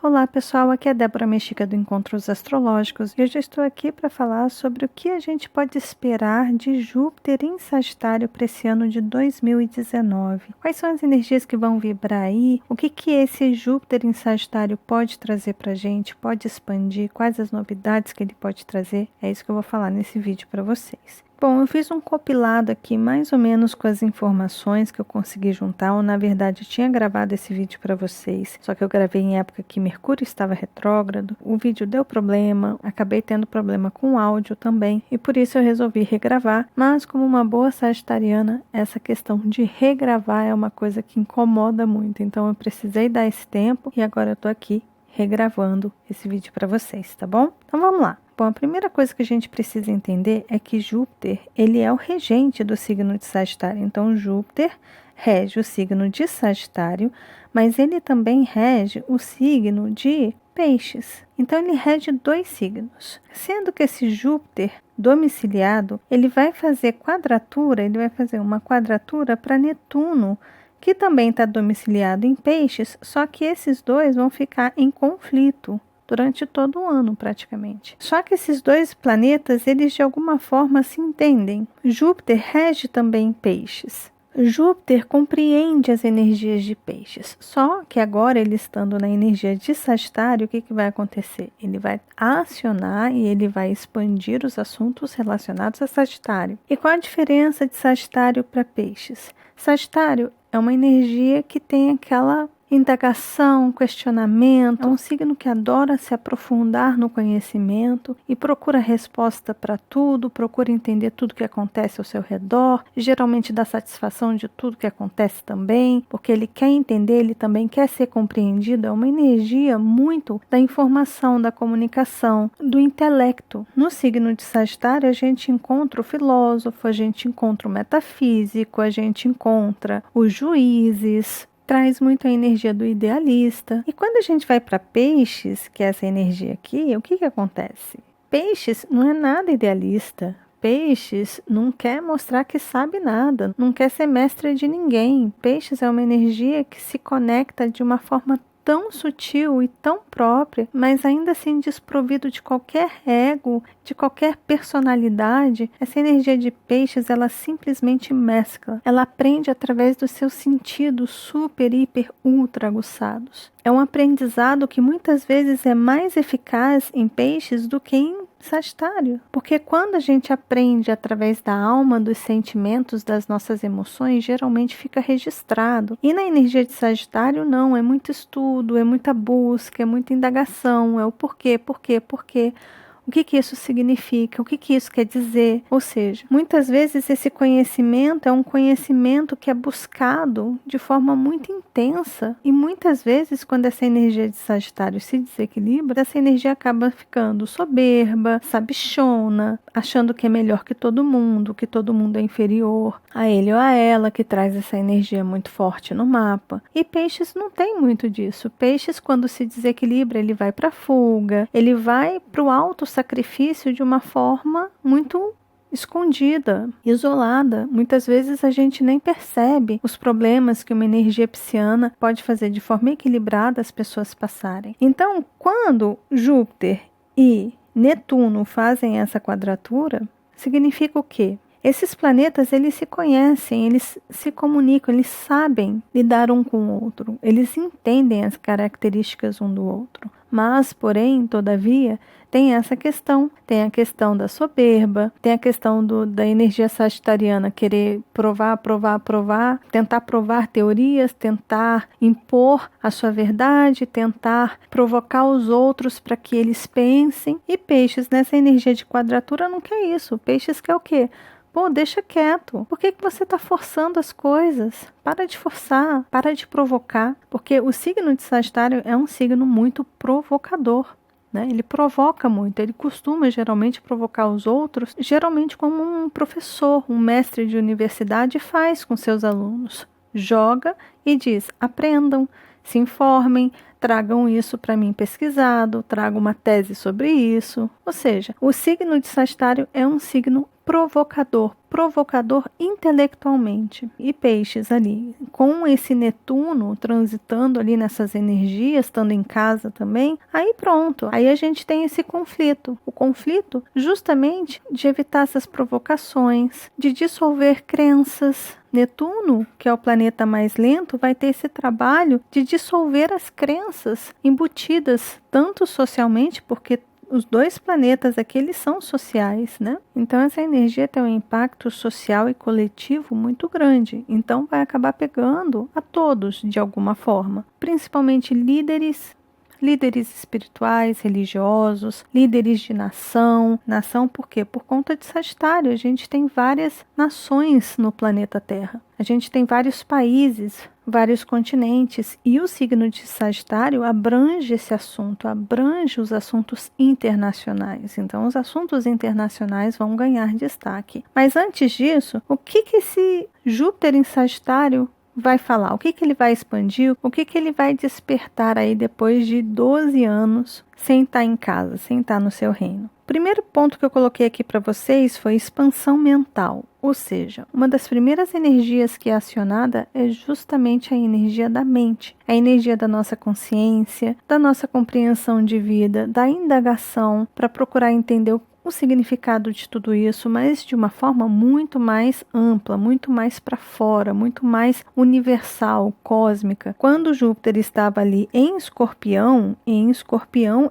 Olá pessoal, aqui é Débora Mexica do Encontros Astrológicos e hoje eu estou aqui para falar sobre o que a gente pode esperar de Júpiter em Sagitário para esse ano de 2019. Quais são as energias que vão vibrar aí? O que esse Júpiter em Sagitário pode trazer para a gente? Pode expandir? Quais as novidades que ele pode trazer? É isso que eu vou falar nesse vídeo para vocês. Bom, eu fiz um compilado aqui mais ou menos com as informações que eu consegui juntar, ou na verdade eu tinha gravado esse vídeo para vocês, só que eu gravei em época que Mercúrio estava retrógrado, o vídeo deu problema, acabei tendo problema com o áudio também, e por isso eu resolvi regravar, mas como uma boa sagitariana, essa questão de regravar é uma coisa que incomoda muito, então eu precisei dar esse tempo e agora eu tô aqui regravando esse vídeo para vocês, tá bom? Então vamos lá. Bom, a primeira coisa que a gente precisa entender é que Júpiter, ele é o regente do signo de Sagitário. Então, Júpiter rege o signo de Sagitário, mas ele também rege o signo de Peixes. Então, ele rege dois signos. Sendo que esse Júpiter domiciliado, ele vai fazer uma quadratura para Netuno, que também está domiciliado em Peixes, só que esses dois vão ficar em conflito durante todo o ano praticamente. Só que esses dois planetas, eles de alguma forma se entendem. Júpiter rege também Peixes. Júpiter compreende as energias de Peixes, só que agora ele estando na energia de Sagitário, o que vai acontecer? Ele vai acionar e ele vai expandir os assuntos relacionados a Sagitário. E qual a diferença de Sagitário para Peixes? Sagitário é uma energia que tem aquela indagação, questionamento, é um signo que adora se aprofundar no conhecimento e procura resposta para tudo, procura entender tudo que acontece ao seu redor, geralmente dá satisfação de tudo que acontece também, porque ele quer entender, ele também quer ser compreendido, é uma energia muito da informação, da comunicação, do intelecto. No signo de Sagitário a gente encontra o filósofo, a gente encontra o metafísico, a gente encontra os juízes, traz muito a energia do idealista. E quando a gente vai para Peixes, que é essa energia aqui, o que acontece? Peixes não é nada idealista. Peixes não quer mostrar que sabe nada, não quer ser mestre de ninguém. Peixes é uma energia que se conecta de uma forma tão sutil e tão própria, mas ainda assim desprovido de qualquer ego, de qualquer personalidade. Essa energia de Peixes, ela simplesmente mescla. Ela aprende através dos seus sentidos super, hiper, ultra aguçados. É um aprendizado que muitas vezes é mais eficaz em Peixes do que em Sagitário, porque quando a gente aprende através da alma, dos sentimentos, das nossas emoções, geralmente fica registrado. E na energia de Sagitário não, é muito estudo, é muita busca, é muita indagação, é o porquê. O que isso significa? O que isso quer dizer? Ou seja, muitas vezes esse conhecimento é um conhecimento que é buscado de forma muito intensa. E muitas vezes, quando essa energia de Sagitário se desequilibra, essa energia acaba ficando soberba, sabichona, achando que é melhor que todo mundo é inferior a ele ou a ela, que traz essa energia muito forte no mapa. E Peixes não tem muito disso. Peixes, quando se desequilibra, ele vai para a fuga, ele vai para o auto-sacrifício de uma forma muito escondida, isolada. Muitas vezes a gente nem percebe os problemas que uma energia pisciana pode fazer de forma equilibrada as pessoas passarem. Então, quando Júpiter e Netuno fazem essa quadratura, significa o quê? Esses planetas, eles se conhecem, eles se comunicam, eles sabem lidar um com o outro, eles entendem as características um do outro. Mas, porém, todavia, tem essa questão, tem a questão da soberba, tem a questão da energia sagitariana querer provar, tentar provar teorias, tentar impor a sua verdade, tentar provocar os outros para que eles pensem. E Peixes, nessa energia de quadratura, não quer isso. Peixes quer o quê? Pô, deixa quieto. Por que você está forçando as coisas? Para de forçar, para de provocar. Porque o signo de Sagitário é um signo muito provocador, né? Ele provoca muito, ele costuma geralmente provocar os outros, geralmente como um professor, um mestre de universidade faz com seus alunos. Joga e diz, aprendam. se informem, tragam isso para mim pesquisado, tragam uma tese sobre isso. Ou seja, o signo de Sagitário é um signo provocador intelectualmente. E Peixes ali, com esse Netuno transitando ali nessas energias, estando em casa também, aí pronto, aí a gente tem esse conflito. O conflito justamente de evitar essas provocações, de dissolver crenças. Netuno, que é o planeta mais lento, vai ter esse trabalho de dissolver as crenças embutidas tanto socialmente, porque os dois planetas aqui, eles são sociais, né? Então essa energia tem um impacto social e coletivo muito grande. Então vai acabar pegando a todos de alguma forma, principalmente líderes espirituais, religiosos, líderes de nação. Nação por quê? Por conta de Sagitário, a gente tem várias nações no planeta Terra. A gente tem vários países, vários continentes, e o signo de Sagitário abrange esse assunto, abrange os assuntos internacionais. Então, os assuntos internacionais vão ganhar destaque. Mas antes disso, o que esse Júpiter em Sagitário vai falar? O que ele vai expandir? O que ele vai despertar aí depois de 12 anos sem estar em casa, sem estar no seu reino? O primeiro ponto que eu coloquei aqui para vocês foi expansão mental, ou seja, uma das primeiras energias que é acionada é justamente a energia da mente, a energia da nossa consciência, da nossa compreensão de vida, da indagação para procurar entender o significado de tudo isso, mas de uma forma muito mais ampla, muito mais para fora, muito mais universal, cósmica. Quando Júpiter estava ali em Escorpião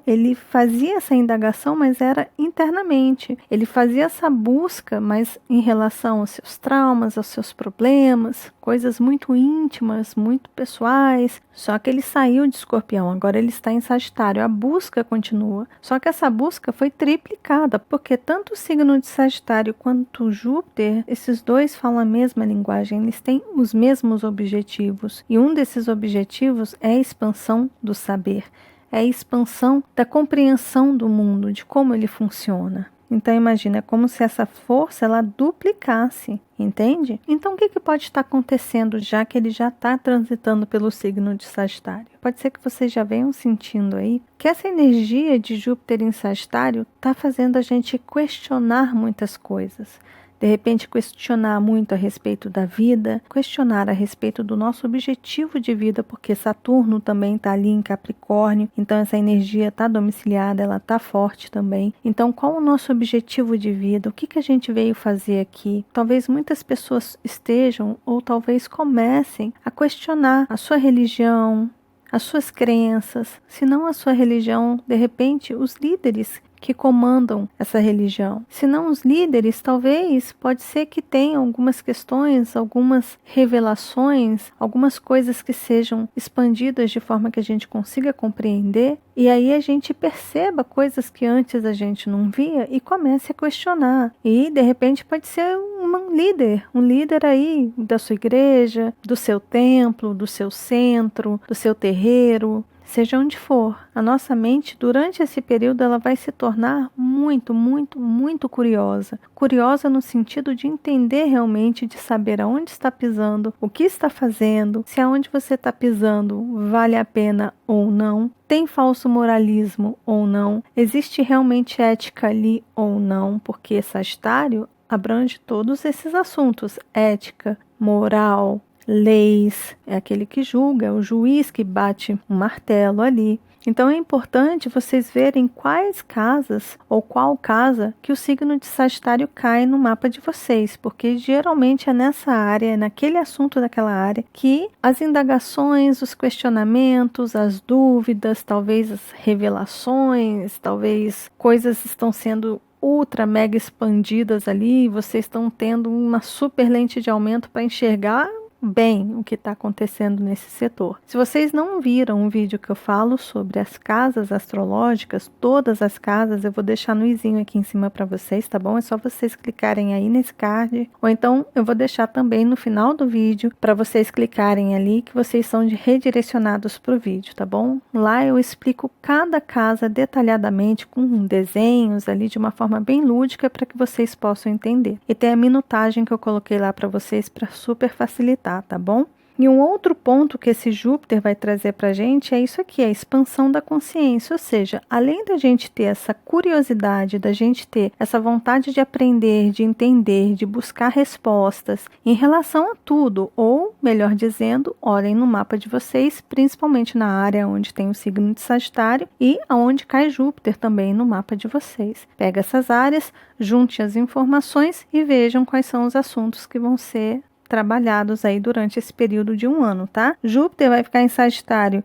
ele fazia essa indagação, mas era internamente. Ele fazia essa busca, mas em relação aos seus traumas, aos seus problemas, coisas muito íntimas, muito pessoais. Só que ele saiu de Escorpião, agora ele está em Sagitário. A busca continua, só que essa busca foi triplicada, porque tanto o signo de Sagitário quanto Júpiter, esses dois falam a mesma linguagem, eles têm os mesmos objetivos. E um desses objetivos é a expansão do saber, é a expansão da compreensão do mundo, de como ele funciona. Então imagina, é como se essa força ela duplicasse, entende? Então o que pode estar acontecendo, já que ele já está transitando pelo signo de Sagitário? Pode ser que vocês já venham sentindo aí que essa energia de Júpiter em Sagitário está fazendo a gente questionar muitas coisas. De repente questionar muito a respeito da vida, questionar a respeito do nosso objetivo de vida, porque Saturno também está ali em Capricórnio, então essa energia está domiciliada, ela está forte também. Então qual o nosso objetivo de vida? O que a gente veio fazer aqui? Talvez muitas pessoas estejam ou talvez comecem a questionar a sua religião, as suas crenças, se não a sua religião, de repente os líderes que comandam essa religião. Se não os líderes, talvez pode ser que tenham algumas questões, algumas revelações, algumas coisas que sejam expandidas de forma que a gente consiga compreender, e aí a gente perceba coisas que antes a gente não via e comece a questionar. E de repente pode ser um líder aí da sua igreja, do seu templo, do seu centro, do seu terreiro, seja onde for. A nossa mente, durante esse período, ela vai se tornar muito, muito, muito curiosa. Curiosa no sentido de entender realmente, de saber aonde está pisando, o que está fazendo, se aonde você está pisando vale a pena ou não, tem falso moralismo ou não, existe realmente ética ali ou não, porque Sagitário abrange todos esses assuntos: ética, moral, leis, é aquele que julga, é o juiz que bate o martelo ali. Então é importante vocês verem quais casas ou qual casa que o signo de Sagitário cai no mapa de vocês, porque geralmente é nessa área, é naquele assunto daquela área que as indagações, os questionamentos, as dúvidas, talvez as revelações, talvez coisas estão sendo ultra mega expandidas ali, vocês estão tendo uma super lente de aumento para enxergar bem o que está acontecendo nesse setor. Se vocês não viram um vídeo que eu falo sobre as casas astrológicas, todas as casas, eu vou deixar no izinho aqui em cima para vocês, tá bom? É só vocês clicarem aí nesse card, ou então eu vou deixar também no final do vídeo para vocês clicarem ali que vocês são redirecionados para o vídeo, tá bom? Lá eu explico cada casa detalhadamente com desenhos ali de uma forma bem lúdica para que vocês possam entender. E tem a minutagem que eu coloquei lá para vocês para super facilitar, tá bom? E um outro ponto que esse Júpiter vai trazer para a gente é isso aqui, a expansão da consciência, ou seja, além da gente ter essa curiosidade, da gente ter essa vontade de aprender, de entender, de buscar respostas em relação a tudo, ou, melhor dizendo, olhem no mapa de vocês, principalmente na área onde tem o signo de Sagitário e aonde cai Júpiter também no mapa de vocês. Pega essas áreas, junte as informações e vejam quais são os assuntos que vão ser trabalhados aí durante esse período de um ano, tá? Júpiter vai ficar em Sagitário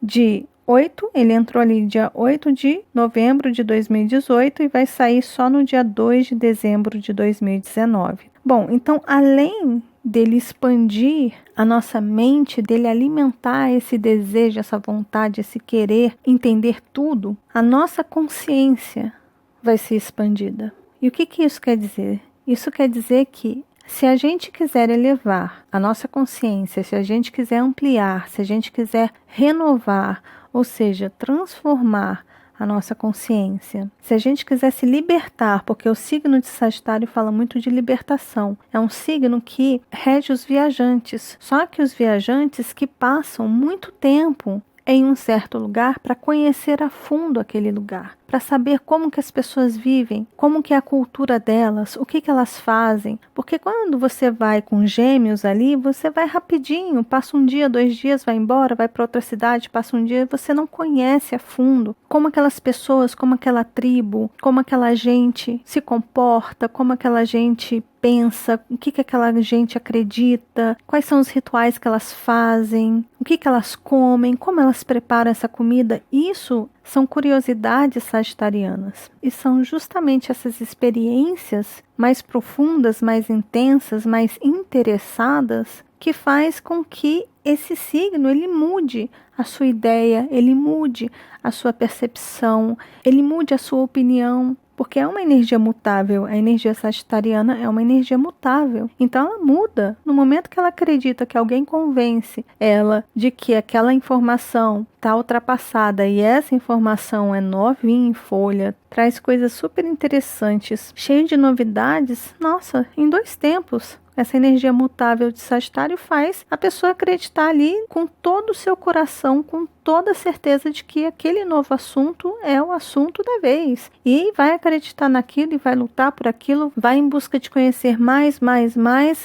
ele entrou ali dia 8 de novembro de 2018 e vai sair só no dia 2 de dezembro de 2019. Bom, então além dele expandir a nossa mente, dele alimentar esse desejo, essa vontade, esse querer entender tudo, a nossa consciência vai ser expandida. E o que isso quer dizer? Isso quer dizer que se a gente quiser elevar a nossa consciência, se a gente quiser ampliar, se a gente quiser renovar, ou seja, transformar a nossa consciência, se a gente quiser se libertar, porque o signo de Sagitário fala muito de libertação, é um signo que rege os viajantes, só que os viajantes que passam muito tempo em um certo lugar para conhecer a fundo aquele lugar, para saber como que as pessoas vivem, como que é a cultura delas, o que elas fazem. Porque quando você vai com Gêmeos ali, você vai rapidinho, passa um dia, 2 dias, vai embora, vai para outra cidade, passa um dia, você não conhece a fundo como aquelas pessoas, como aquela tribo, como aquela gente se comporta, como aquela gente pensa, o que aquela gente acredita, quais são os rituais que elas fazem, o que elas comem, como elas preparam essa comida. Isso são curiosidades sagitarianas. E são justamente essas experiências mais profundas, mais intensas, mais interessadas que faz com que esse signo ele mude a sua ideia, ele mude a sua percepção, ele mude a sua opinião. Porque é uma energia mutável, a energia sagitariana é uma energia mutável. Então ela muda. No momento que ela acredita que alguém convence ela de que aquela informação está ultrapassada e essa informação é novinha em folha, traz coisas super interessantes, cheio de novidades, nossa, em 2 tempos. Essa energia mutável de Sagitário faz a pessoa acreditar ali com todo o seu coração, com toda a certeza de que aquele novo assunto é o assunto da vez. E vai acreditar naquilo e vai lutar por aquilo, vai em busca de conhecer mais,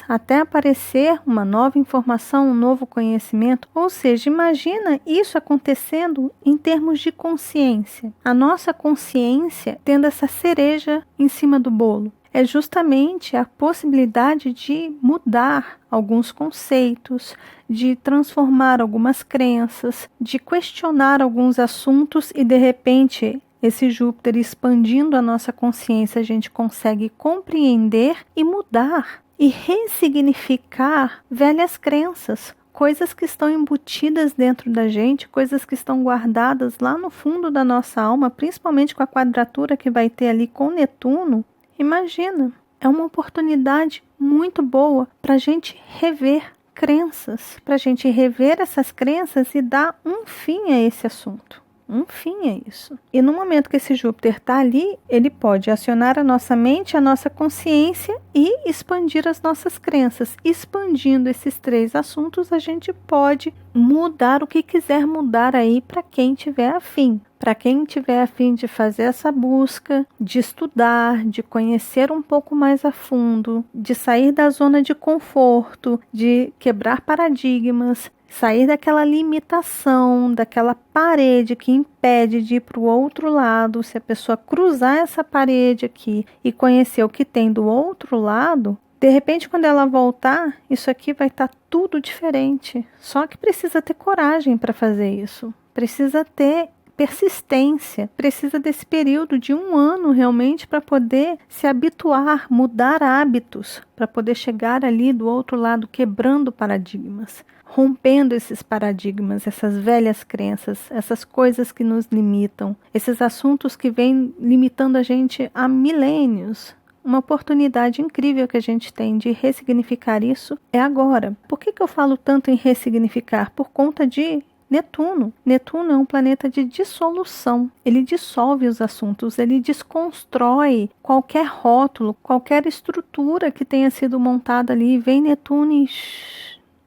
até aparecer uma nova informação, um novo conhecimento. Ou seja, imagina isso acontecendo em termos de consciência. A nossa consciência tendo essa cereja em cima do bolo. É justamente a possibilidade de mudar alguns conceitos, de transformar algumas crenças, de questionar alguns assuntos e, de repente, esse Júpiter expandindo a nossa consciência, a gente consegue compreender e mudar e ressignificar velhas crenças, coisas que estão embutidas dentro da gente, coisas que estão guardadas lá no fundo da nossa alma, principalmente com a quadratura que vai ter ali com Netuno. Imagina, é uma oportunidade muito boa para a gente rever crenças, para a gente rever essas crenças e dar um fim a esse assunto. Um fim a isso. E no momento que esse Júpiter está ali, ele pode acionar a nossa mente, a nossa consciência e expandir as nossas crenças. Expandindo esses 3 assuntos, a gente pode mudar o que quiser mudar aí para quem tiver afim. Para quem tiver a fim de fazer essa busca, de estudar, de conhecer um pouco mais a fundo, de sair da zona de conforto, de quebrar paradigmas, sair daquela limitação, daquela parede que impede de ir para o outro lado. Se a pessoa cruzar essa parede aqui e conhecer o que tem do outro lado, de repente, quando ela voltar, isso aqui vai estar tudo diferente. Só que precisa ter coragem para fazer isso. Precisa ter persistência, precisa desse período de 1 ano realmente para poder se habituar, mudar hábitos, para poder chegar ali do outro lado quebrando paradigmas, rompendo esses paradigmas, essas velhas crenças, essas coisas que nos limitam, esses assuntos que vêm limitando a gente há milênios. Uma oportunidade incrível que a gente tem de ressignificar isso é agora. Por que eu falo tanto em ressignificar? Por conta de Netuno. Netuno é um planeta de dissolução. Ele dissolve os assuntos, ele desconstrói qualquer rótulo, qualquer estrutura que tenha sido montada ali. Vem Netuno e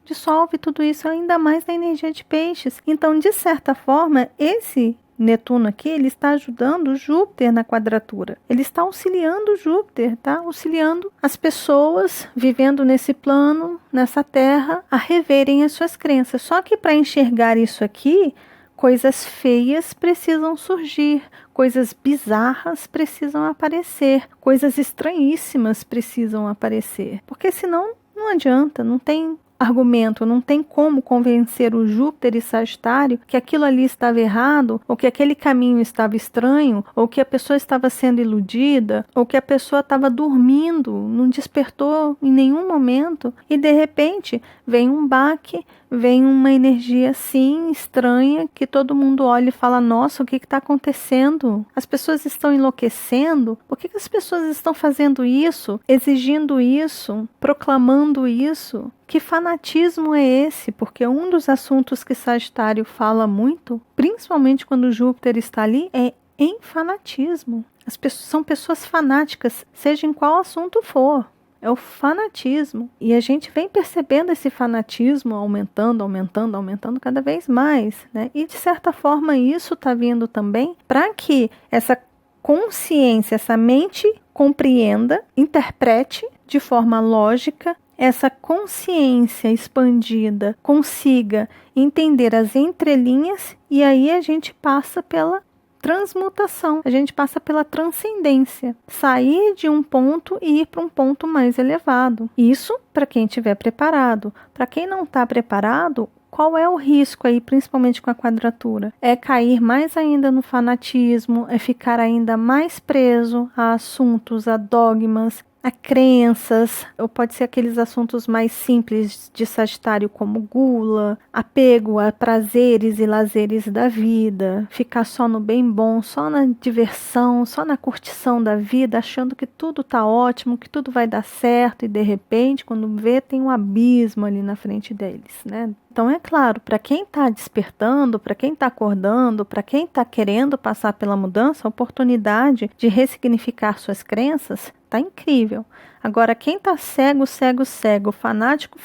dissolve tudo isso ainda mais na energia de peixes. Então, de certa forma, esse Netuno aqui, ele está ajudando Júpiter na quadratura. Ele está auxiliando Júpiter, tá? Auxiliando as pessoas vivendo nesse plano, nessa terra, a reverem as suas crenças. Só que para enxergar isso aqui, coisas feias precisam surgir, coisas bizarras precisam aparecer, coisas estranhíssimas precisam aparecer. Porque senão não adianta, não tem argumento, não tem como convencer o Júpiter e Sagitário que aquilo ali estava errado, ou que aquele caminho estava estranho, ou que a pessoa estava sendo iludida, ou que a pessoa estava dormindo, não despertou em nenhum momento, e de repente vem um baque, vem uma energia assim estranha, que todo mundo olha e fala, nossa, o que está acontecendo? As pessoas estão enlouquecendo? Por que as pessoas estão fazendo isso, exigindo isso, proclamando isso? Que fanatismo é esse? Porque um dos assuntos que Sagitário fala muito, principalmente quando Júpiter está ali, é em fanatismo. As pessoas são pessoas fanáticas, seja em qual assunto for. É o fanatismo. E a gente vem percebendo esse fanatismo aumentando cada vez mais, né? E de certa forma isso está vindo também para que essa consciência, essa mente compreenda, interprete de forma lógica, essa consciência expandida consiga entender as entrelinhas, e aí a gente passa pela transmutação, a gente passa pela transcendência, sair de um ponto e ir para um ponto mais elevado. Isso para quem estiver preparado. Para quem não está preparado, qual é o risco aí, principalmente com a quadratura? É cair mais ainda no fanatismo, é ficar ainda mais preso a assuntos, a dogmas, a crenças, ou pode ser aqueles assuntos mais simples de Sagitário, como gula, apego a prazeres e lazeres da vida, ficar só no bem bom, só na diversão, só na curtição da vida, achando que tudo está ótimo, que tudo vai dar certo, e de repente, quando vê, tem um abismo ali na frente deles, né? Então, é claro, para quem está despertando, para quem está acordando, para quem está querendo passar pela mudança, a oportunidade de ressignificar suas crenças está incrível. Agora, quem está cego, fanático,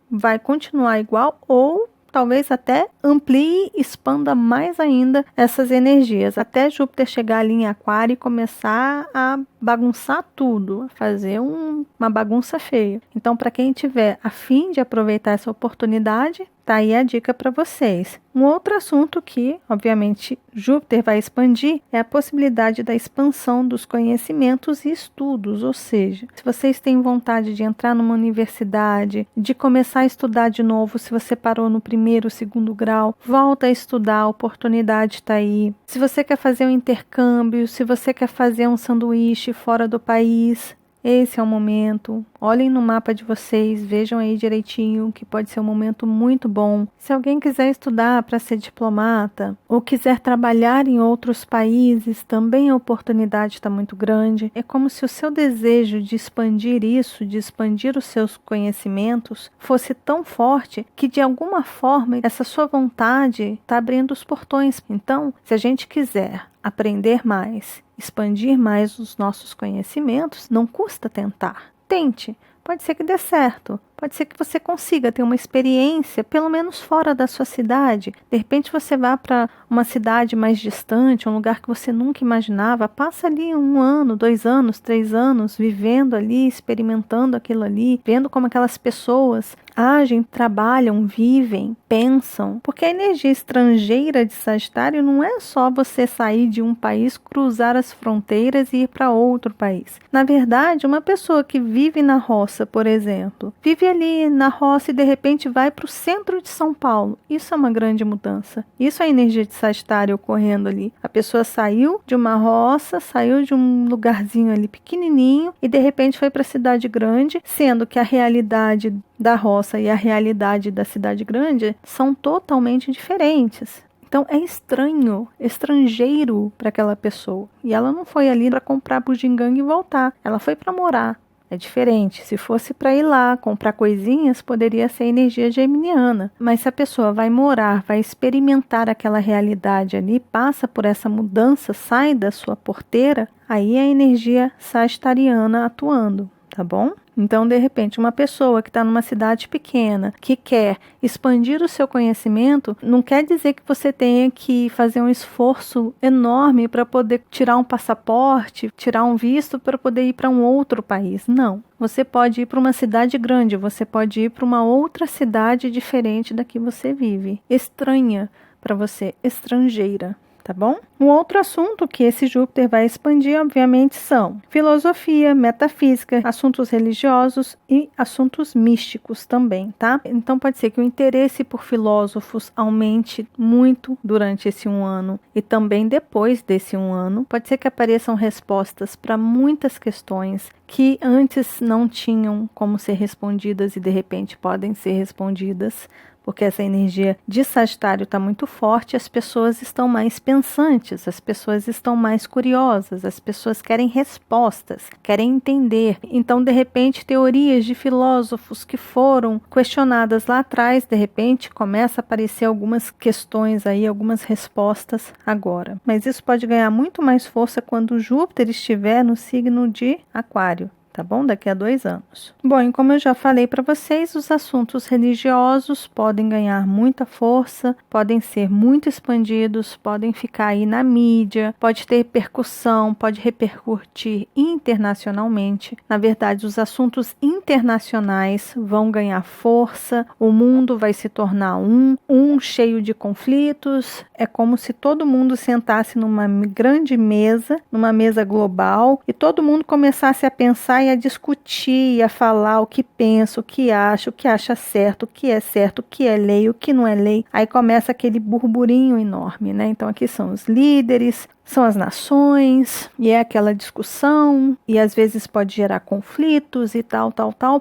vai continuar igual ou talvez até amplie e expanda mais ainda essas energias, até Júpiter chegar ali em Aquário e começar a bagunçar tudo, a fazer uma bagunça feia. Então, para quem tiver a fim de aproveitar essa oportunidade, tá aí a dica para vocês. Um outro assunto que, obviamente, Júpiter vai expandir é a possibilidade da expansão dos conhecimentos e estudos, ou seja, se vocês têm vontade de entrar numa universidade, de começar a estudar de novo, se você parou no primeiro, segundo grau, volta a estudar, a oportunidade está aí. Se você quer fazer um intercâmbio, se você quer fazer um sanduíche fora do país, esse é o momento. Olhem no mapa de vocês, vejam aí direitinho que pode ser um momento muito bom. Se alguém quiser estudar para ser diplomata ou quiser trabalhar em outros países, também a oportunidade está muito grande. É como se o seu desejo de expandir isso, de expandir os seus conhecimentos, fosse tão forte que de alguma forma essa sua vontade está abrindo os portões. Então, se a gente quiser aprender mais, expandir mais os nossos conhecimentos, não custa tentar. Tente, pode ser que dê certo, pode ser que você consiga ter uma experiência, pelo menos fora da sua cidade. De repente você vá para uma cidade mais distante, um lugar que você nunca imaginava, passa ali 1 ano, 2 anos, 3 anos, vivendo ali, experimentando aquilo ali, vendo como aquelas pessoas agem, trabalham, vivem, pensam. Porque a energia estrangeira de Sagitário não é só você sair de um país, cruzar as fronteiras e ir para outro país. Na verdade, uma pessoa que vive na roça, por exemplo, vive ali na roça e de repente vai para o centro de São Paulo. Isso é uma grande mudança. Isso é a energia de Sagitário ocorrendo ali. A pessoa saiu de uma roça, saiu de um lugarzinho ali pequenininho e de repente foi para a cidade grande, sendo que a realidade da roça e a realidade da cidade grande são totalmente diferentes. Então é estranho, estrangeiro para aquela pessoa. E ela não foi ali para comprar bugiganga e voltar. Ela foi para morar. É diferente. Se fosse para ir lá comprar coisinhas, poderia ser energia geminiana. Mas se a pessoa vai morar, vai experimentar aquela realidade ali, passa por essa mudança, sai da sua porteira, aí é a energia sagitariana atuando, tá bom? Então, de repente, uma pessoa que está numa cidade pequena, que quer expandir o seu conhecimento, não quer dizer que você tenha que fazer um esforço enorme para poder tirar um passaporte, tirar um visto para poder ir para um outro país. Não. Você pode ir para uma cidade grande, você pode ir para uma outra cidade diferente da que você vive. Estranha para você, estrangeira. Tá bom? Um outro assunto que esse Júpiter vai expandir, obviamente, são filosofia, metafísica, assuntos religiosos e assuntos místicos também, tá? Então pode ser que o interesse por filósofos aumente muito durante esse 1 ano e também depois desse 1 ano. Pode ser que apareçam respostas para muitas questões que antes não tinham como ser respondidas e de repente podem ser respondidas. Porque essa energia de Sagitário está muito forte, as pessoas estão mais pensantes, as pessoas estão mais curiosas, as pessoas querem respostas, querem entender. Então, de repente, teorias de filósofos que foram questionadas lá atrás, de repente, começa a aparecer algumas questões aí, algumas respostas agora. Mas isso pode ganhar muito mais força quando Júpiter estiver no signo de Aquário. Tá bom? Daqui a 2 anos. Bom, e como eu já falei para vocês, os assuntos religiosos podem ganhar muita força, podem ser muito expandidos, podem ficar aí na mídia, pode ter repercussão, pode repercutir internacionalmente. Na verdade, os assuntos internacionais vão ganhar força, o mundo vai se tornar um cheio de conflitos. É como se todo mundo sentasse numa grande mesa, numa mesa global, e todo mundo começasse a pensar e a discutir, a falar o que pensa, o que acha certo, o que é lei, o que não é lei. Aí começa aquele burburinho enorme, né? Então aqui são os líderes, são as nações, e é aquela discussão, e às vezes pode gerar conflitos e tal,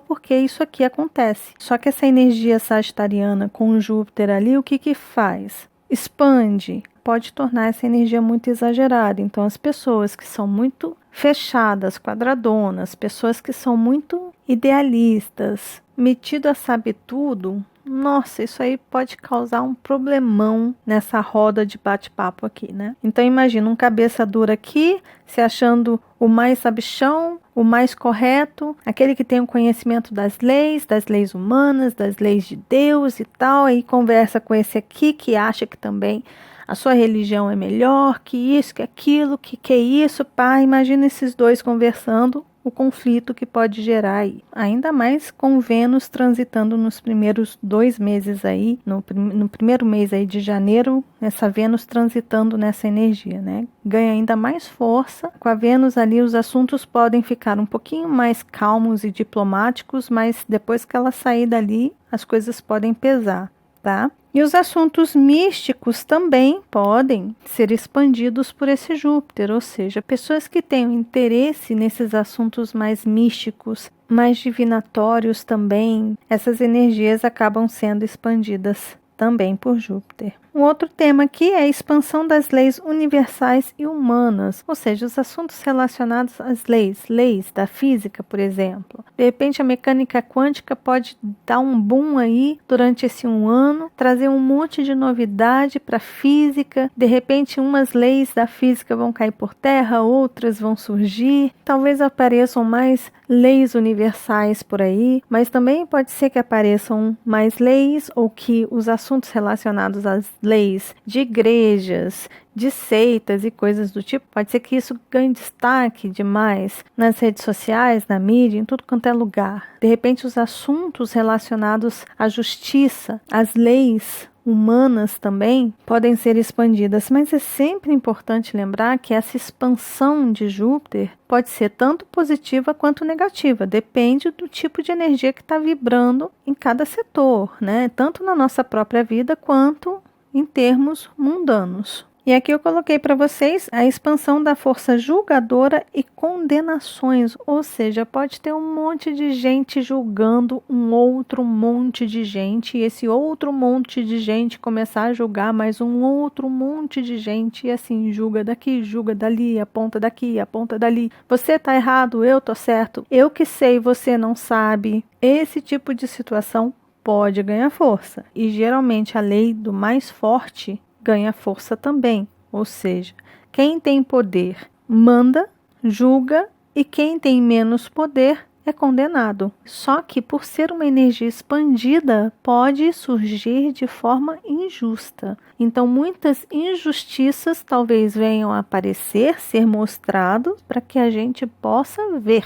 porque isso aqui acontece. Só que essa energia sagitariana com Júpiter ali, o que que faz? Expande, pode tornar essa energia muito exagerada. Então as pessoas que são muito fechadas, quadradonas, pessoas que são muito idealistas, metido a saber tudo, nossa, isso aí pode causar um problemão nessa roda de bate-papo aqui, né? Então imagina um cabeça dura aqui, se achando o mais sabichão, o mais correto, aquele que tem o conhecimento das leis humanas, das leis de Deus e tal, aí conversa com esse aqui que acha que também a sua religião é melhor, que isso, que aquilo, que é isso, pá. Imagina esses dois conversando, o conflito que pode gerar aí. Ainda mais com Vênus transitando nos primeiros 2 meses aí, no primeiro mês aí de janeiro, essa Vênus transitando nessa energia, né? Ganha ainda mais força. Com a Vênus ali, os assuntos podem ficar um pouquinho mais calmos e diplomáticos, mas depois que ela sair dali, as coisas podem pesar, tá? E os assuntos místicos também podem ser expandidos por esse Júpiter, ou seja, pessoas que tenham interesse nesses assuntos mais místicos, mais divinatórios também, essas energias acabam sendo expandidas também por Júpiter. Um outro tema aqui é a expansão das leis universais e humanas, ou seja, os assuntos relacionados às leis da física, por exemplo. De repente, a mecânica quântica pode dar um boom aí durante esse 1 ano, trazer um monte de novidade para a física. De repente, umas leis da física vão cair por terra, outras vão surgir. Talvez apareçam mais leis universais por aí, mas também pode ser que apareçam mais leis ou que os assuntos relacionados às leis de igrejas, de seitas e coisas do tipo, pode ser que isso ganhe destaque demais nas redes sociais, na mídia, em tudo quanto é lugar. De repente, os assuntos relacionados à justiça, às leis humanas também podem ser expandidas, mas é sempre importante lembrar que essa expansão de Júpiter pode ser tanto positiva quanto negativa, depende do tipo de energia que está vibrando em cada setor, né? Tanto na nossa própria vida quanto em termos mundanos. E aqui eu coloquei para vocês a expansão da força julgadora e condenações, ou seja, pode ter um monte de gente julgando um outro monte de gente, e esse outro monte de gente começar a julgar mais um outro monte de gente, e assim, julga daqui, julga dali, aponta daqui, aponta dali. Você tá errado, eu tô certo, eu que sei, você não sabe. Esse tipo de situação pode ganhar força, e geralmente a lei do mais forte ganha força também, ou seja, quem tem poder manda, julga, e quem tem menos poder é condenado. Só que por ser uma energia expandida, pode surgir de forma injusta. Então muitas injustiças talvez venham a aparecer, ser mostrado para que a gente possa ver.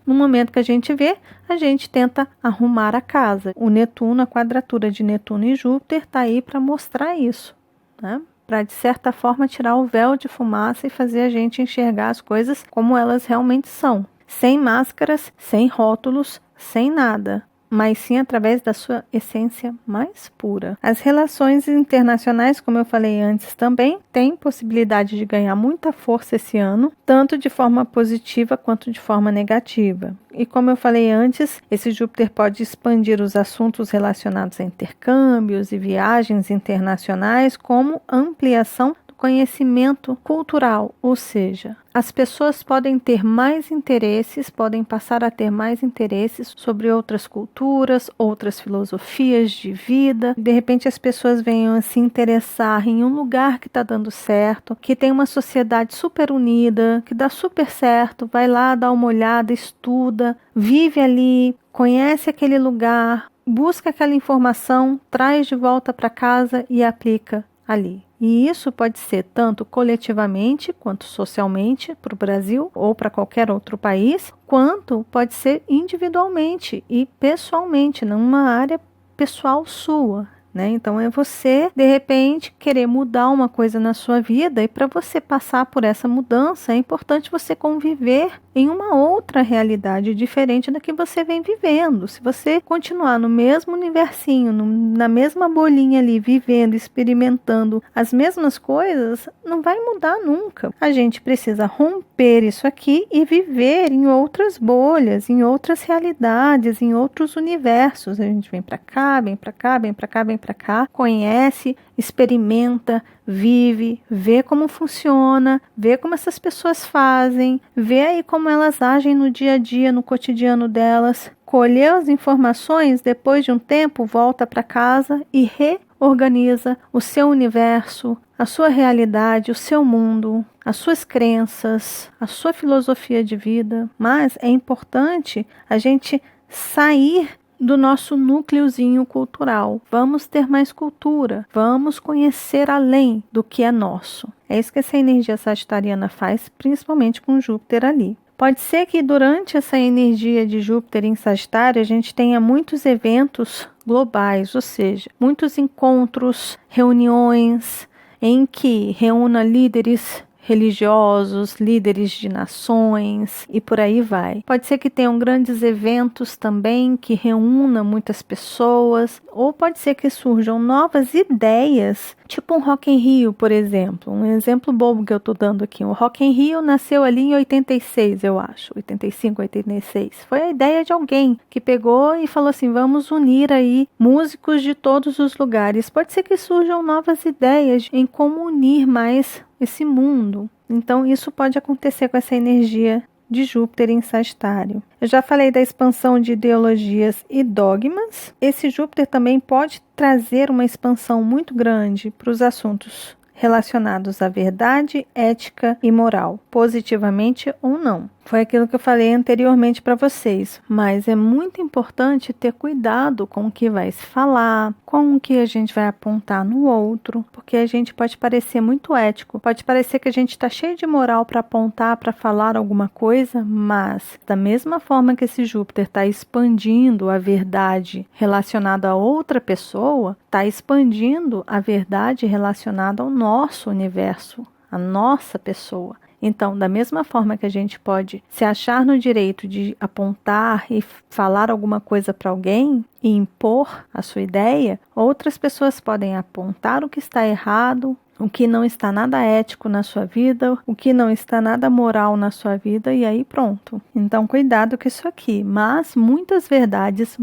No momento que a gente vê, a gente tenta arrumar a casa. O Netuno, a quadratura de Netuno e Júpiter está aí para mostrar isso, né? Para, de certa forma, tirar o véu de fumaça e fazer a gente enxergar as coisas como elas realmente são. Sem máscaras, sem rótulos, sem nada, mas sim através da sua essência mais pura. As relações internacionais, como eu falei antes também, têm possibilidade de ganhar muita força esse ano, tanto de forma positiva quanto de forma negativa. E como eu falei antes, esse Júpiter pode expandir os assuntos relacionados a intercâmbios e viagens internacionais, como ampliação conhecimento cultural, ou seja, as pessoas podem ter mais interesses, podem passar a ter mais interesses sobre outras culturas, outras filosofias de vida. De repente as pessoas venham a se interessar em um lugar que está dando certo, que tem uma sociedade super unida, que dá super certo, vai lá, dá uma olhada, estuda, vive ali, conhece aquele lugar, busca aquela informação, traz de volta para casa e aplica ali. E isso pode ser tanto coletivamente quanto socialmente para o Brasil ou para qualquer outro país, quanto pode ser individualmente e pessoalmente, numa área pessoal sua, né? Então é você, de repente, querer mudar uma coisa na sua vida, e para você passar por essa mudança é importante você conviver em uma outra realidade diferente da que você vem vivendo. Se você continuar no mesmo universinho, na mesma bolinha ali, vivendo, experimentando as mesmas coisas, não vai mudar nunca. A gente precisa romper isso aqui e viver em outras bolhas, em outras realidades, em outros universos. A gente vem para cá, vem para cá, vem para cá, vem para cá, conhece, experimenta, vive, vê como funciona, vê como essas pessoas fazem, vê aí como elas agem no dia a dia, no cotidiano delas, colheu as informações, depois de um tempo volta para casa e reorganiza o seu universo, a sua realidade, o seu mundo, as suas crenças, a sua filosofia de vida. Mas é importante a gente sair do nosso núcleozinho cultural. Vamos ter mais cultura, vamos conhecer além do que é nosso. É isso que essa energia sagitariana faz, principalmente com Júpiter ali. Pode ser que durante essa energia de Júpiter em Sagitário a gente tenha muitos eventos globais, ou seja, muitos encontros, reuniões em que reúna líderes religiosos, líderes de nações e por aí vai. Pode ser que tenham grandes eventos também que reúnam muitas pessoas, ou pode ser que surjam novas ideias, tipo um Rock in Rio, por exemplo. Um exemplo bobo que eu estou dando aqui. O Rock in Rio nasceu ali em 86, eu acho, 85, 86. Foi a ideia de alguém que pegou e falou assim, vamos unir aí músicos de todos os lugares. Pode ser que surjam novas ideias em como unir mais esse mundo. Então isso pode acontecer com essa energia de Júpiter em Sagitário. Eu já falei da expansão de ideologias e dogmas. Esse Júpiter também pode trazer uma expansão muito grande para os assuntos relacionados à verdade, ética e moral, positivamente ou não. Foi aquilo que eu falei anteriormente para vocês, mas é muito importante ter cuidado com o que vai se falar, com o que a gente vai apontar no outro, porque a gente pode parecer muito ético, pode parecer que a gente está cheio de moral para apontar, para falar alguma coisa, mas da mesma forma que esse Júpiter está expandindo a verdade relacionada a outra pessoa, está expandindo a verdade relacionada ao nosso universo, a nossa pessoa. Então, da mesma forma que a gente pode se achar no direito de apontar e falar alguma coisa para alguém e impor a sua ideia, outras pessoas podem apontar o que está errado, o que não está nada ético na sua vida, o que não está nada moral na sua vida, e aí pronto. Então, cuidado com isso aqui. Mas muitas verdades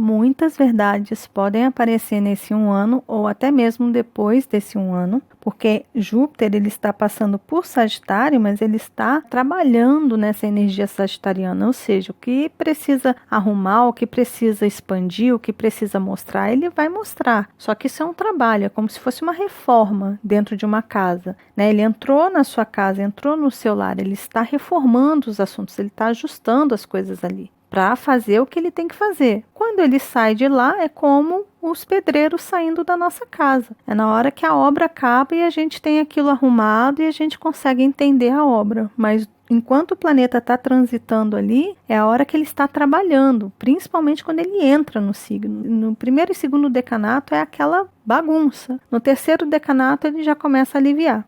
podem aparecer nesse um ano, ou até mesmo depois desse um ano, porque Júpiter ele está passando por Sagitário, mas ele está trabalhando nessa energia sagitariana, ou seja, o que precisa arrumar, o que precisa expandir, o que precisa mostrar, ele vai mostrar. Só que isso é um trabalho, é como se fosse uma reforma dentro de uma casa, né? Ele entrou na sua casa, entrou no seu lar, ele está reformando os assuntos, ele está ajustando as coisas ali. para fazer o que ele tem que fazer. Quando ele sai de lá, é como os pedreiros saindo da nossa casa. É na hora que a obra acaba e a gente tem aquilo arrumado e a gente consegue entender a obra. Mas enquanto o planeta está transitando ali, é a hora que ele está trabalhando, principalmente quando ele entra no signo. No primeiro e segundo decanato é aquela bagunça. No terceiro decanato ele já começa a aliviar.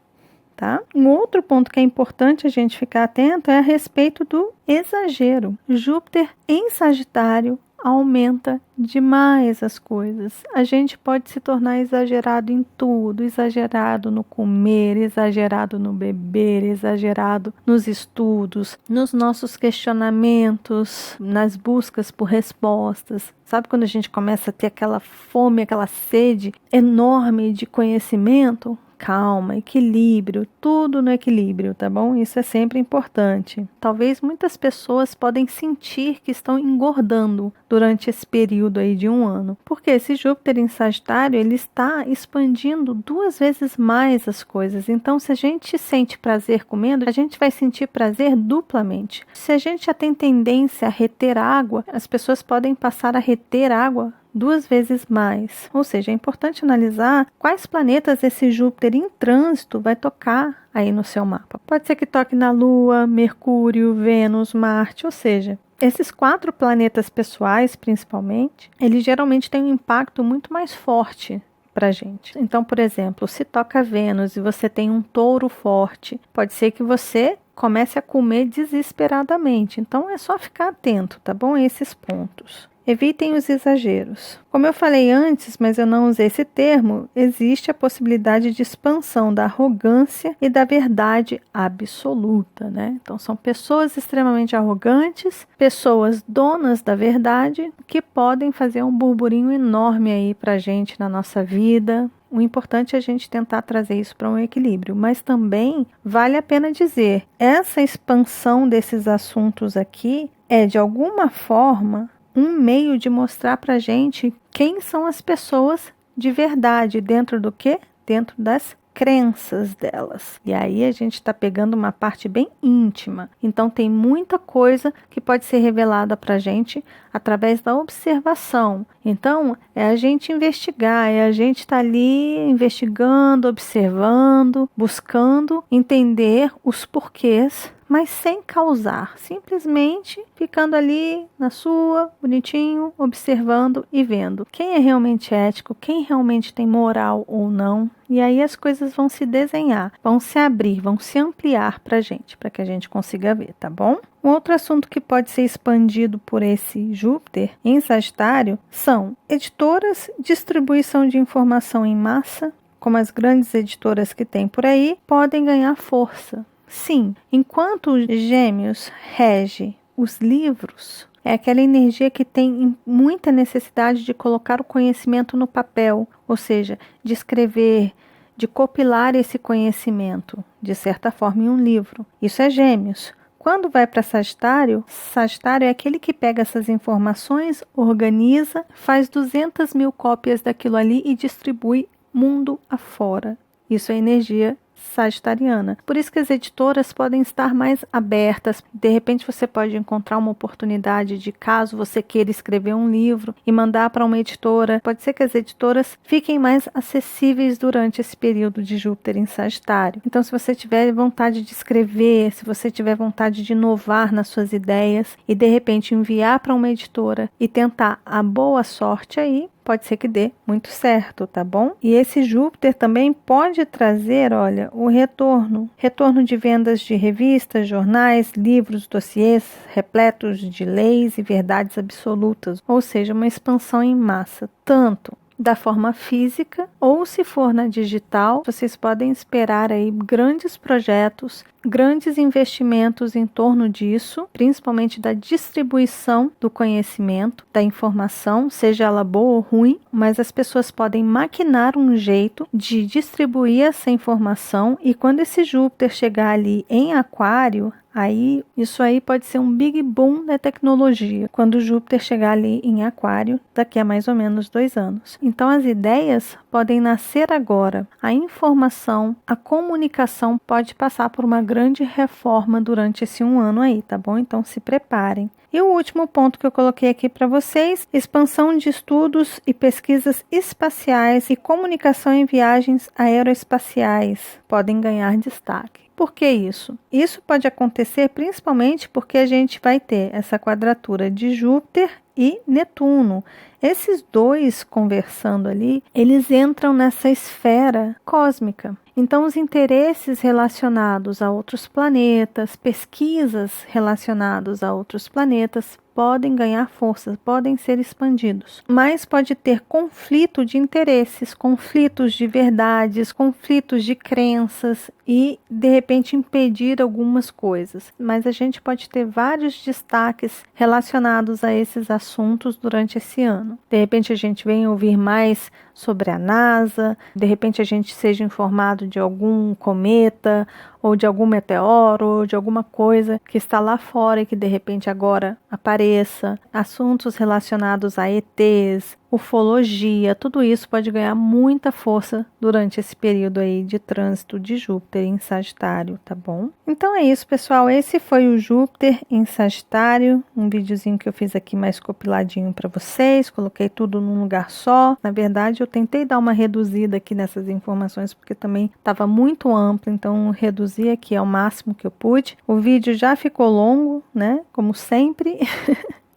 Tá? Um outro ponto que é importante a gente ficar atento é a respeito do exagero. Júpiter em Sagitário aumenta demais as coisas. A gente pode se tornar exagerado em tudo, exagerado no comer, exagerado no beber, exagerado nos estudos, nos nossos questionamentos, nas buscas por respostas. Sabe quando a gente começa a ter aquela fome, aquela sede enorme de conhecimento? Calma, equilíbrio, tudo no equilíbrio, tá bom? Isso é sempre importante. Talvez muitas pessoas podem sentir que estão engordando durante esse período aí de um ano, porque esse Júpiter em Sagitário, ele está expandindo 2 vezes mais as coisas. Então, se a gente sente prazer comendo, a gente vai sentir prazer duplamente. Se a gente já tem tendência a reter água, as pessoas podem passar a reter água 2 vezes mais. Ou seja, é importante analisar quais planetas esse Júpiter em trânsito vai tocar aí no seu mapa. Pode ser que toque na Lua, Mercúrio, Vênus, Marte, ou seja, esses 4 planetas pessoais, principalmente, eles geralmente têm um impacto muito mais forte para a gente. Então, por exemplo, se toca Vênus e você tem um touro forte, pode ser que você comece a comer desesperadamente. Então, é só ficar atento, tá bom? A esses pontos. Evitem os exageros. Como eu falei antes, mas eu não usei esse termo, existe a possibilidade de expansão da arrogância e da verdade absoluta, né? Então são pessoas extremamente arrogantes, pessoas donas da verdade, que podem fazer um burburinho enorme aí pra gente na nossa vida. O importante é a gente tentar trazer isso para um equilíbrio, mas também vale a pena dizer, essa expansão desses assuntos aqui é de alguma forma um meio de mostrar para a gente quem são as pessoas de verdade, dentro do quê? Dentro das crenças delas. E aí a gente está pegando uma parte bem íntima. Então tem muita coisa que pode ser revelada para a gente através da observação. Então é a gente investigar, é a gente estar ali investigando, observando, buscando entender os porquês, mas sem causar, simplesmente ficando ali na sua, bonitinho, observando e vendo quem é realmente ético, quem realmente tem moral ou não. E aí as coisas vão se desenhar, vão se abrir, vão se ampliar para que a gente consiga ver, tá bom? Um outro assunto que pode ser expandido por esse Júpiter em Sagitário são editoras, distribuição de informação em massa, como as grandes editoras que tem por aí, podem ganhar força. Sim, enquanto Gêmeos rege os livros, é aquela energia que tem muita necessidade de colocar o conhecimento no papel, ou seja, de escrever, de compilar esse conhecimento, de certa forma, em um livro. Isso é Gêmeos. Quando vai para Sagitário, Sagitário é aquele que pega essas informações, organiza, faz 200 mil cópias daquilo ali e distribui mundo afora. Isso é energia sagitariana. Por isso que as editoras podem estar mais abertas. De repente você pode encontrar uma oportunidade de, caso você queira escrever um livro e mandar para uma editora. Pode ser que as editoras fiquem mais acessíveis durante esse período de Júpiter em Sagitário. Então, se você tiver vontade de escrever, se você tiver vontade de inovar nas suas ideias e de repente enviar para uma editora e tentar a boa sorte aí, pode ser que dê muito certo, tá bom? E esse Júpiter também pode trazer, olha, o retorno de vendas de revistas, jornais, livros, dossiês repletos de leis e verdades absolutas, ou seja, uma expansão em massa, tanto da forma física, ou se for na digital, vocês podem esperar aí grandes projetos, grandes investimentos em torno disso, principalmente da distribuição do conhecimento, da informação, seja ela boa ou ruim, mas as pessoas podem maquinar um jeito de distribuir essa informação, e quando esse Júpiter chegar ali em Aquário, Aí, isso aí pode ser um big boom da tecnologia, quando Júpiter chegar ali em Aquário, daqui a mais ou menos 2 anos. Então, as ideias podem nascer agora. A informação, a comunicação pode passar por uma grande reforma durante esse 1 ano aí, tá bom? Então, se preparem. E o último ponto que eu coloquei aqui para vocês, expansão de estudos e pesquisas espaciais e comunicação em viagens aeroespaciais podem ganhar destaque. Por que isso? Isso pode acontecer principalmente porque a gente vai ter essa quadratura de Júpiter e Netuno. Esses dois conversando ali, eles entram nessa esfera cósmica. Então, os interesses relacionados a outros planetas, pesquisas relacionadas a outros planetas, podem ganhar força, podem ser expandidos. Mas pode ter conflito de interesses, conflitos de verdades, conflitos de crenças e, de repente, impedir algumas coisas. Mas a gente pode ter vários destaques relacionados a esses assuntos durante esse ano. De repente, a gente vem ouvir mais sobre a NASA, de repente a gente seja informado de algum cometa, ou de algum meteoro, ou de alguma coisa que está lá fora e que de repente agora apareça. Assuntos relacionados a ETs, ufologia, tudo isso pode ganhar muita força durante esse período aí de trânsito de Júpiter em Sagitário, tá bom? Então é isso, pessoal. Esse foi o Júpiter em Sagitário, um videozinho que eu fiz aqui mais compiladinho para vocês, coloquei tudo num lugar só. Na verdade, eu tentei dar uma reduzida aqui nessas informações, porque também estava muito amplo, então reduzi aqui ao máximo que eu pude. O vídeo já ficou longo, né? Como sempre.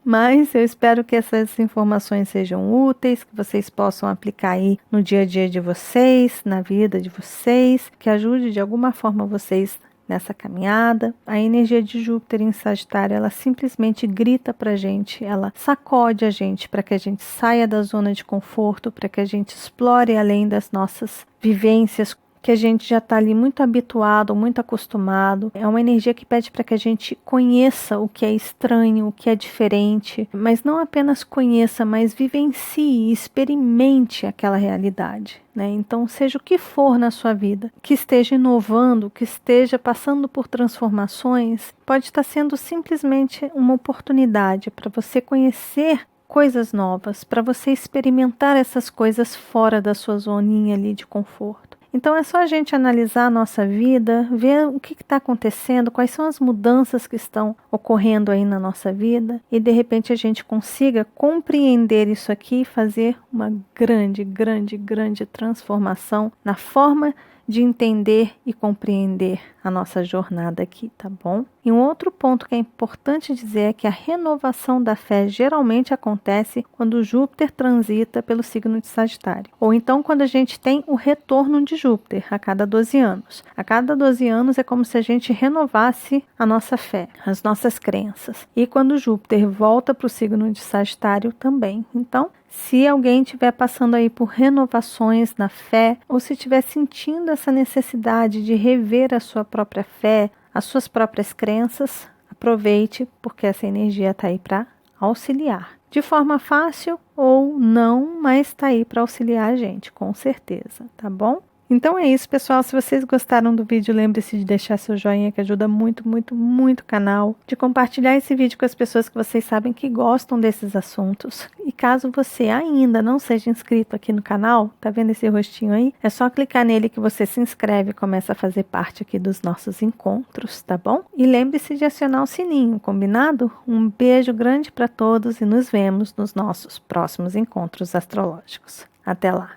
Mas eu espero que essas informações sejam úteis, que vocês possam aplicar aí no dia a dia de vocês, na vida de vocês, que ajude de alguma forma vocês nessa caminhada. A energia de Júpiter em Sagitário, ela simplesmente grita pra gente, ela sacode a gente para que a gente saia da zona de conforto, para que a gente explore além das nossas vivências, que a gente já está ali muito habituado, muito acostumado. É uma energia que pede para que a gente conheça o que é estranho, o que é diferente, mas não apenas conheça, mas vivencie, experimente aquela realidade, né? Então, seja o que for na sua vida, que esteja inovando, que esteja passando por transformações, pode estar sendo simplesmente uma oportunidade para você conhecer coisas novas, para você experimentar essas coisas fora da sua zoninha ali de conforto. Então é só a gente analisar a nossa vida, ver o que está acontecendo, quais são as mudanças que estão ocorrendo aí na nossa vida e de repente a gente consiga compreender isso aqui e fazer uma grande transformação na forma de entender e compreender a nossa jornada aqui, tá bom? E um outro ponto que é importante dizer é que a renovação da fé geralmente acontece quando Júpiter transita pelo signo de Sagitário. Ou então quando a gente tem o retorno de Júpiter a cada 12 anos. A cada 12 anos é como se a gente renovasse a nossa fé, as nossas crenças. E quando Júpiter volta para o signo de Sagitário também. Então, se alguém estiver passando aí por renovações na fé, ou se estiver sentindo essa necessidade de rever a sua própria fé, as suas próprias crenças, aproveite, porque essa energia está aí para auxiliar. De forma fácil ou não, mas está aí para auxiliar a gente, com certeza, tá bom? Então é isso, pessoal. Se vocês gostaram do vídeo, lembre-se de deixar seu joinha, que ajuda muito o canal, de compartilhar esse vídeo com as pessoas que vocês sabem que gostam desses assuntos. E caso você ainda não seja inscrito aqui no canal, tá vendo esse rostinho aí? É só clicar nele que você se inscreve e começa a fazer parte aqui dos nossos encontros, tá bom? E lembre-se de acionar o sininho, combinado? Um beijo grande para todos e nos vemos nos nossos próximos encontros astrológicos. Até lá.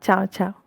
Tchau, tchau.